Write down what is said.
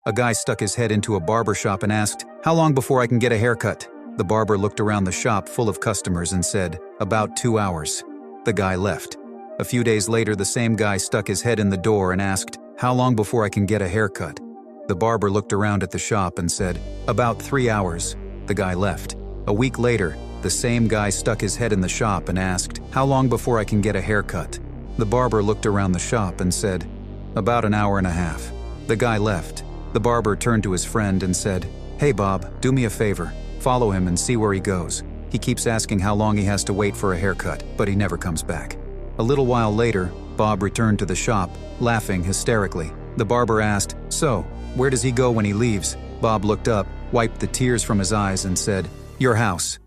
A guy stuck his head into a barber shop and asked, "How long before I can get a haircut?" The barber looked around the shop full of customers and said, "About 2 hours." The guy left. A few days later, the same guy stuck his head in the door and asked, "How long before I can get a haircut?" The barber looked around at the shop and said, "About 3 hours." The guy left. A week later, the same guy stuck his head in the shop and asked, "How long before I can get a haircut?" The barber looked around the shop and said, "About an hour and a half." The guy left. The barber turned to his friend and said, "Hey Bob, do me a favor. Follow him and see where he goes. He keeps asking how long he has to wait for a haircut, but he never comes back." A little while later, Bob returned to the shop, laughing hysterically. The barber asked, "So, where does he go when he leaves?" Bob looked up, wiped the tears from his eyes and said, "Your house."